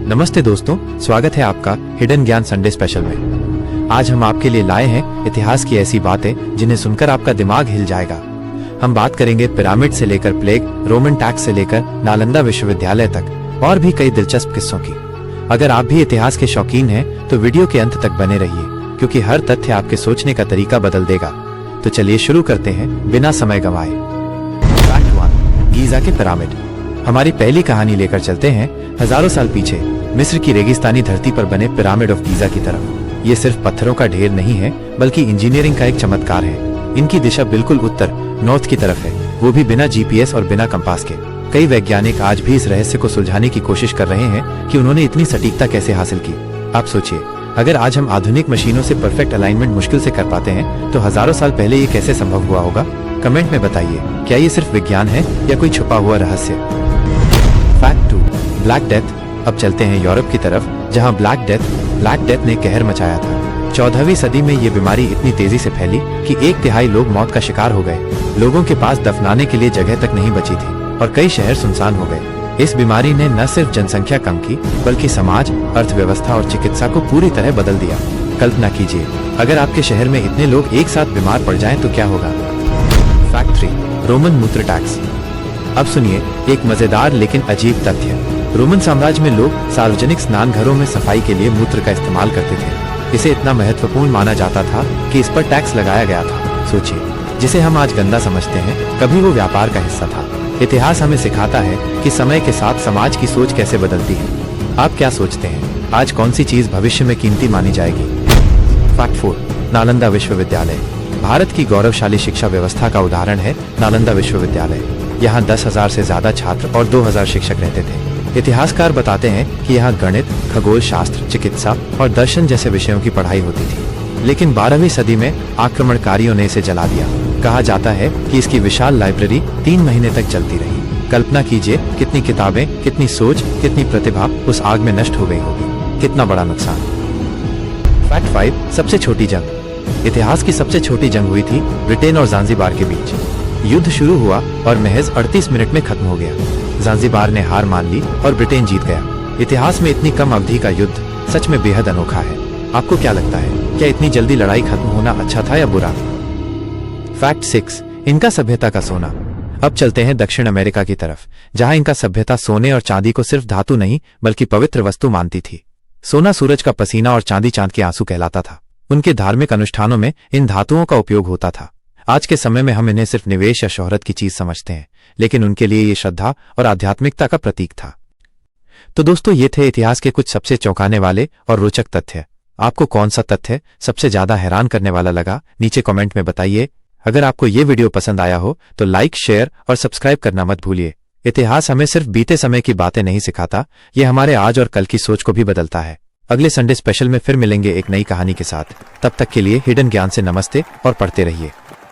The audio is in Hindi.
नमस्ते दोस्तों, स्वागत है आपका हिडन ज्ञान संडे स्पेशल में। आज हम आपके लिए लाए हैं इतिहास की ऐसी बातें जिन्हें सुनकर आपका दिमाग हिल जाएगा। हम बात करेंगे पिरामिड से लेकर प्लेग, रोमन टैक्स से लेकर नालंदा विश्वविद्यालय तक और भी कई दिलचस्प किस्सों की। अगर आप भी इतिहास के शौकीन हैं तो वीडियो के अंत तक बने रहिए, क्योंकि हर तथ्य आपके सोचने का तरीका बदल देगा। तो चलिए शुरू करते हैं बिना समय गंवाए। फैक्ट 1, गीजा के पिरामिड। हमारी पहली कहानी लेकर चलते हैं हजारों साल पीछे, मिस्र की रेगिस्तानी धरती पर बने पिरामिड ऑफ गीजा की तरफ। ये सिर्फ पत्थरों का ढेर नहीं है, बल्कि इंजीनियरिंग का एक चमत्कार है। इनकी दिशा बिल्कुल उत्तर नॉर्थ की तरफ है, वो भी बिना जीपीएस और बिना कंपास के। कई वैज्ञानिक आज भी इस रहस्य को सुलझाने की कोशिश कर रहे हैं कि उन्होंने इतनी सटीकता कैसे हासिल की। आप सोचिए, अगर आज हम आधुनिक मशीनों से परफेक्ट अलाइनमेंट मुश्किल से कर पाते हैं, तो हजारों साल पहले ये कैसे संभव हुआ होगा? कमेंट में बताइए, क्या ये सिर्फ विज्ञान है या कोई छुपा हुआ रहस्य? Fact 2, black death. अब चलते हैं यूरोप की तरफ, जहां ब्लैक डेथ ने कहर मचाया था। 14वीं सदी में ये बीमारी इतनी तेजी से फैली कि 1/3 लोग मौत का शिकार हो गए। लोगों के पास दफनाने के लिए जगह तक नहीं बची थी और कई शहर सुनसान हो गए। इस बीमारी ने न सिर्फ जनसंख्या कम की, बल्कि समाज, अर्थव्यवस्था और चिकित्सा को पूरी तरह बदल दिया। कल्पना कीजिए, अगर आपके शहर में इतने लोग एक साथ बीमार पड़ जाएं तो क्या होगा? फैक्ट 3, रोमन मूत्र टैक्स। अब सुनिए एक मजेदार लेकिन अजीब तथ्य। रोमन साम्राज्य में लोग सार्वजनिक स्नान घरों में सफाई के लिए मूत्र का इस्तेमाल करते थे। इसे इतना महत्वपूर्ण माना जाता था कि इस पर टैक्स लगाया गया था। सोचिए, जिसे हम आज गंदा समझते हैं, कभी वो व्यापार का हिस्सा था। इतिहास हमें सिखाता है कि समय के साथ समाज की सोच कैसे बदलती है। आप क्या सोचते हैं, आज कौन सी चीज भविष्य में कीमती मानी जाएगी? फैक्ट 4, नालंदा विश्वविद्यालय। भारत की गौरवशाली शिक्षा व्यवस्था का उदाहरण है नालंदा विश्वविद्यालय। यहाँ 10,000 से ज्यादा छात्र और 2,000 शिक्षक रहते थे। इतिहासकार बताते हैं कि यहाँ गणित, खगोल शास्त्र, चिकित्सा और दर्शन जैसे विषयों की पढ़ाई होती थी। लेकिन 12वीं सदी में आक्रमणकारियों ने इसे जला दिया। कहा जाता है कि इसकी विशाल लाइब्रेरी 3 महीने तक चलती रही। कल्पना कीजिए, कितनी किताबें, कितनी सोच, कितनी प्रतिभा उस आग में नष्ट हो गई होगी। कितना बड़ा नुकसान। फैक्ट 5, सबसे छोटी जंग। इतिहास की सबसे छोटी जंग हुई थी ब्रिटेन और ज़ांज़ीबार के बीच। युद्ध शुरू हुआ और महज 38 मिनट में खत्म हो गया। ज़ांज़ीबार ने हार मान ली और ब्रिटेन जीत गया। इतिहास में इतनी कम अवधि का युद्ध सच में बेहद अनोखा है। आपको क्या लगता है, क्या इतनी जल्दी लड़ाई खत्म होना अच्छा था या बुरा? फैक्ट 6, इनका सभ्यता का सोना। अब चलते हैं दक्षिण अमेरिका की तरफ, जहां इनका सभ्यता सोने और चांदी को सिर्फ धातु नहीं बल्कि पवित्र वस्तु मानती थी। सोना सूरज का पसीना और चांदी चांद के आंसू कहलाता था। उनके धार्मिक अनुष्ठानों में इन धातुओं का उपयोग होता था। आज के समय में हम इन्हें सिर्फ निवेश या शोहरत की चीज समझते हैं, लेकिन उनके लिए ये श्रद्धा और आध्यात्मिकता का प्रतीक था। तो दोस्तों, ये थे इतिहास के कुछ सबसे चौंकाने वाले और रोचक तथ्य। आपको कौन सा तथ्य सबसे ज्यादा हैरान करने वाला लगा, नीचे कमेंट में बताइए। अगर आपको ये वीडियो पसंद आया हो तो लाइक, शेयर और सब्सक्राइब करना मत भूलिए। इतिहास हमें सिर्फ बीते समय की बातें नहीं सिखाता, ये हमारे आज और कल की सोच को भी बदलता है। अगले संडे स्पेशल में फिर मिलेंगे एक नई कहानी के साथ। तब तक के लिए हिडन ज्ञान से नमस्ते और पढ़ते रहिए।